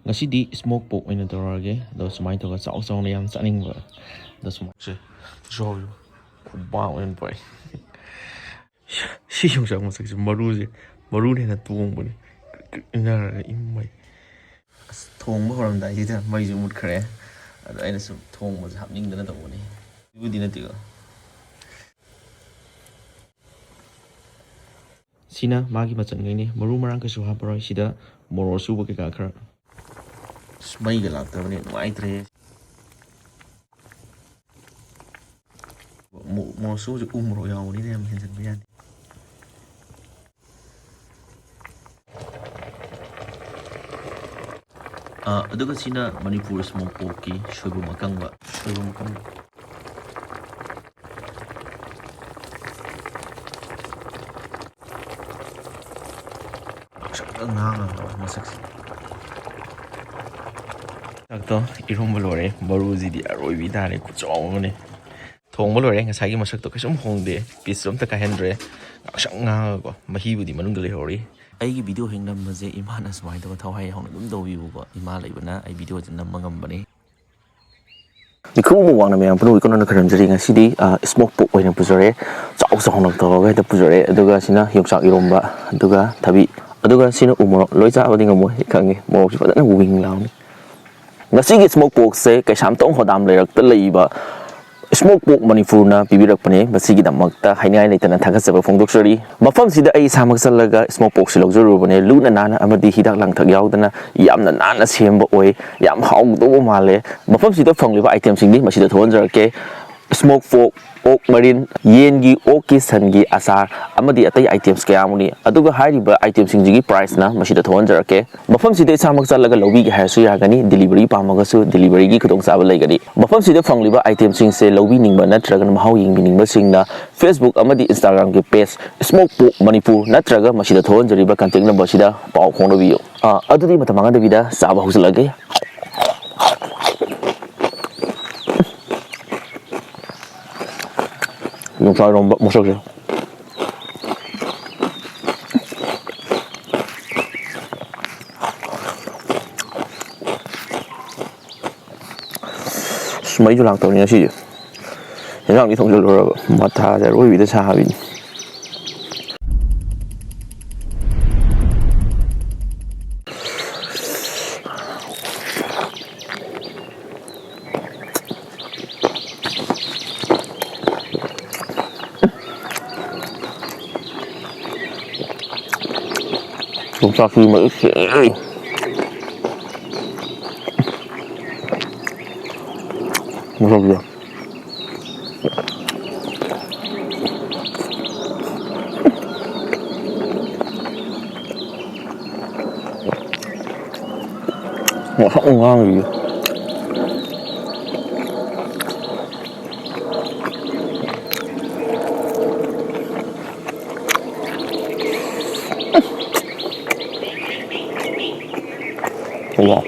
Ngasi smoke pork oina tawrage do sumai to chau chau na yam chaning ba do smoke che jo yu ba oin pai si yung sang masak maru ne na tuong bani ina imai thong ba horam dai ta mai ju mut khare ado aina su thong ma hapning dana tawni ibudi na tiga sina magi machan ngai ni maru marang ka su ha paroi sida moro su ba ke ka khara mai ga lak ta bani ngai tre moro su ju umro yaw ni ne am hen jan ba yan aduga sina Manipur smoke pork ki shoibu makang masak to Eromba lore baru zidi aroi bi dare ku chaw ne thong ba lore ngasai gi masak to kasum hongde piece rom ta ka hendre sang nga ko mahi budi manung le hori aigi video heng nam je imana smai to thawai hong dum do wi ko ima leibana ai video jan nam mangam bani Mitkhuba wang na mayam punu ikono na Khurumjari ngasi smoke pork oina pujore chau chau hong to ga ta pujore aduga sina Yongchak Eromba aduga thabi aduga sina umoro loi cha badi ngamo khangi mo si padana wing law ni ngasi gi smoke pork se kai sam tong hodam leirak ta leiba smoke pork Manipur na pibirak pane masigi damakta hainai leitana thakasaba phongdoksari mafam sida ai samak salaga smoke pork silokjuru bane luna nana amadi hidak langthak yaudana yamna nana semba oi yam haugdo male mafam sida phongliba item singni masida thonjarke smoke pork ok marin yengi ok sangi asar amadi atai items kaya muni aduga hariba item singjigi price na masida thonjarke mafam sida samak salaga lobi gi hasu yagani delivery pamagasu delivery gi khudong saba laigani mafam sida phongliba item sing se lobi ningba natraga mahau yingbi ningba singna Facebook amadi Instagram gi page smoke pork Manipur natraga masida thonjariba contact number sida pau khongdo biyo adudi matamanga devida saba huslage Yongchak Eromba masak je mấy chỗ làm tàu nhà gì hiện rằng đi thông rồi rồi mà thà để rồi bị ta xa bị chúng ta khi mới sẽ một rồi không ngon gì không ngon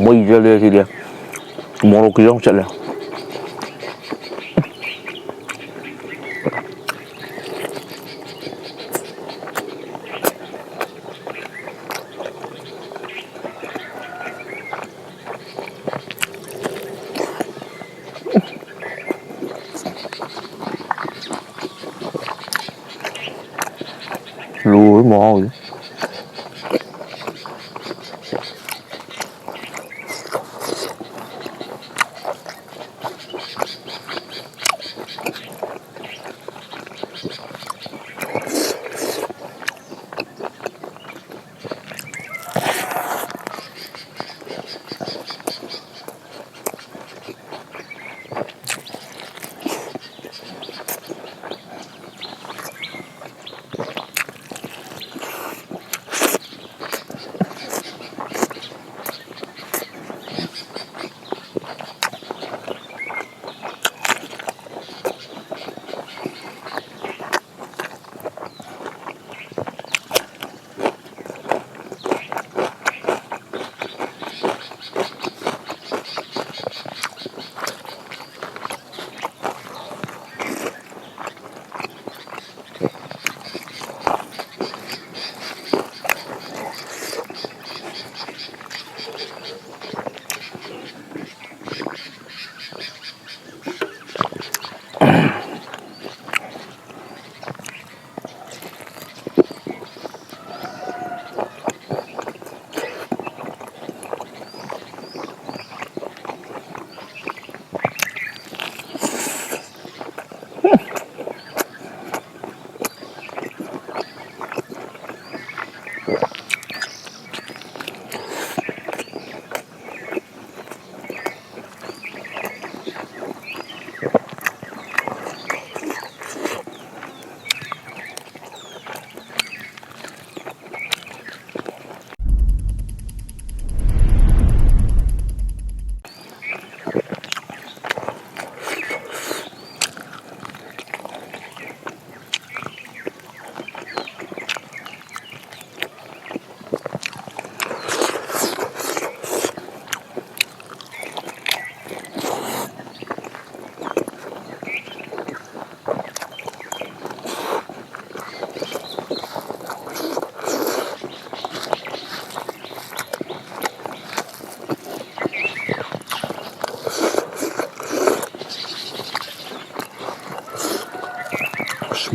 bây giờ đây thì đẹp một cái giống chạy lùi mồi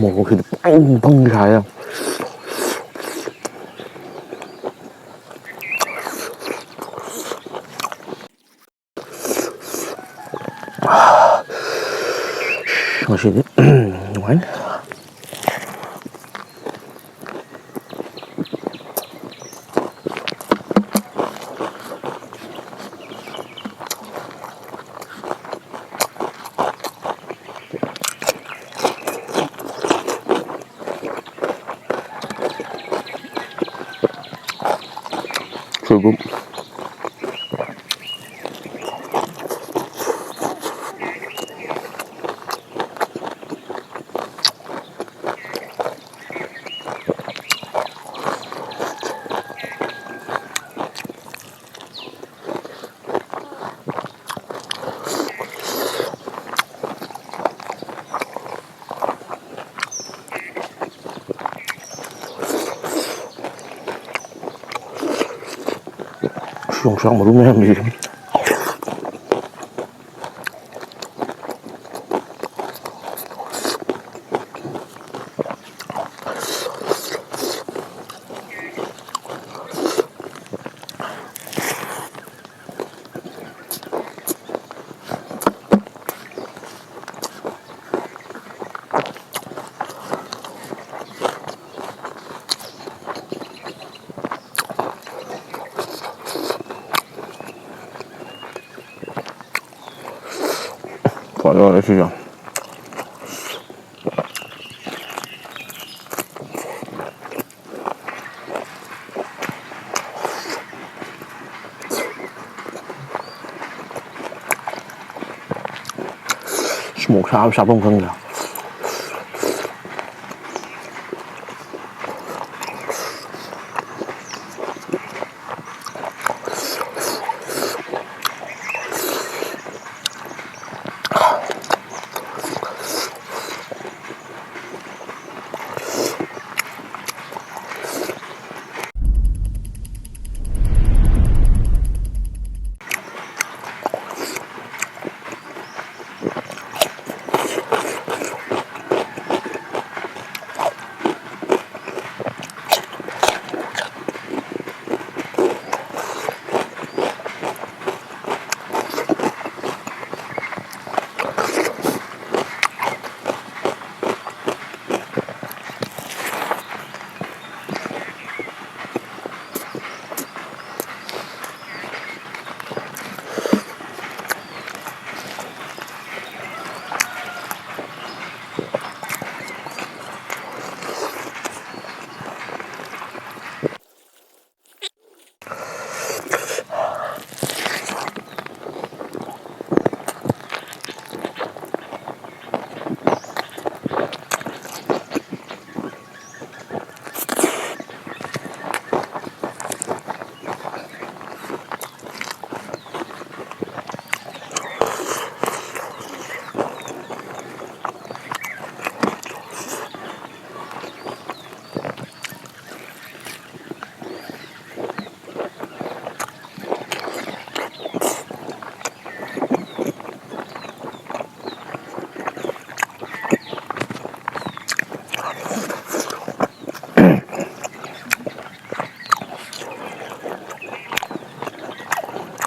먹어도 뻥뻥 가요. 맛있네. 와인. 조금 Yongchak mà đúng em gì gọi là cái gì nhỉ? Smoke sao bông cưng nào.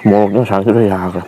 Một nó sản xuất ra già rồi.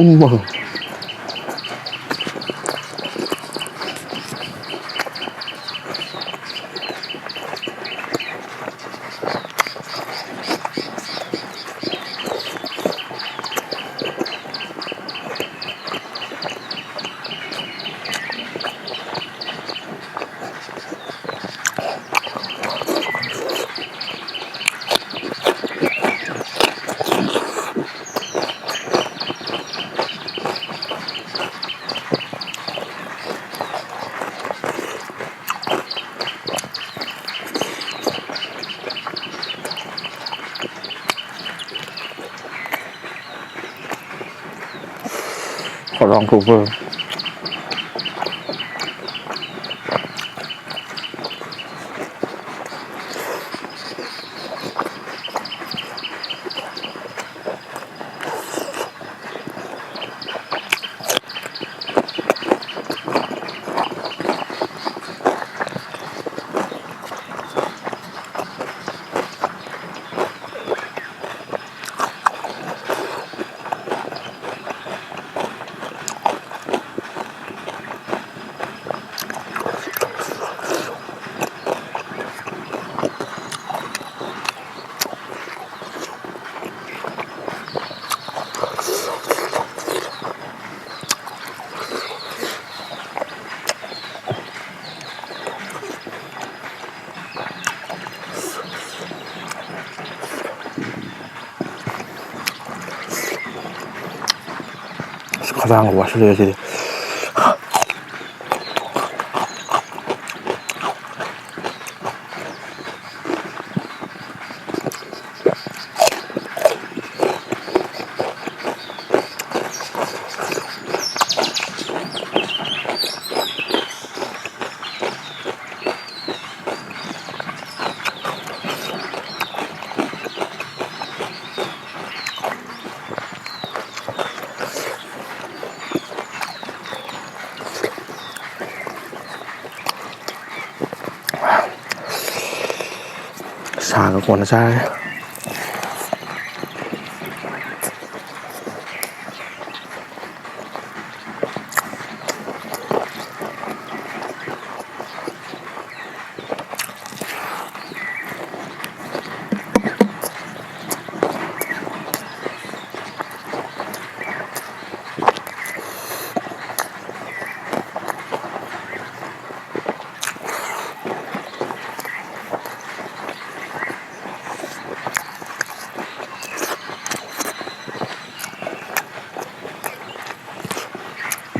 Eromba. Có rong thủ vừa. 가장 맛있어요, 지금. Xả còn nó ra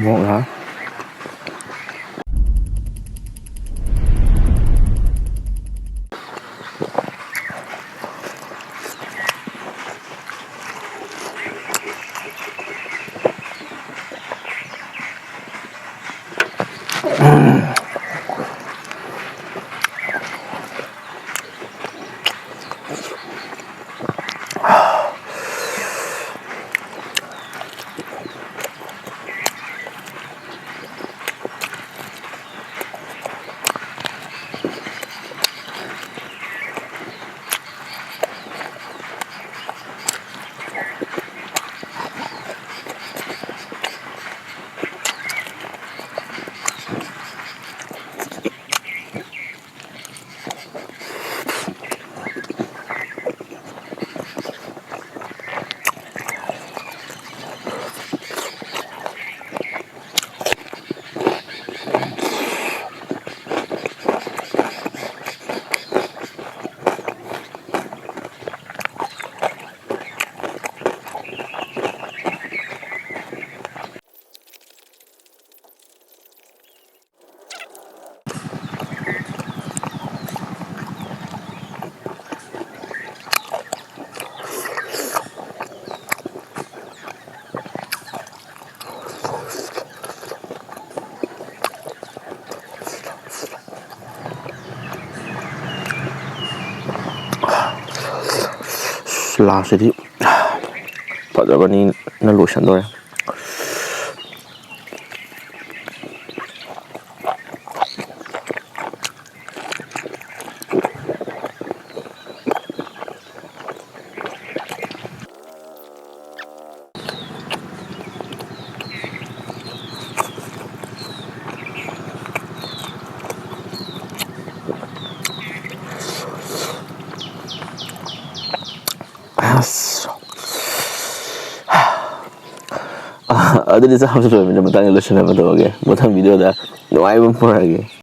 ngon hả? ꯂꯥꯁꯇꯗꯤ ꯐꯖꯕꯅꯤ ꯅ ꯂꯣꯏꯁꯟꯗꯣꯔꯦ ꯑꯁ ꯑꯗꯨꯗꯤ ꯆꯥꯕꯁꯨ ꯂꯣꯏꯕꯅꯤꯅ ꯃꯇꯥꯡꯗ ꯂꯣꯏꯁꯤꯟꯅꯕ ꯇꯧꯔꯒꯦ ꯃꯊꯪ ꯚꯤꯗꯤꯑꯣꯗ ꯅꯨꯡꯉꯥꯏꯕ ꯑꯃ ꯄꯨꯔꯛꯑꯒꯦ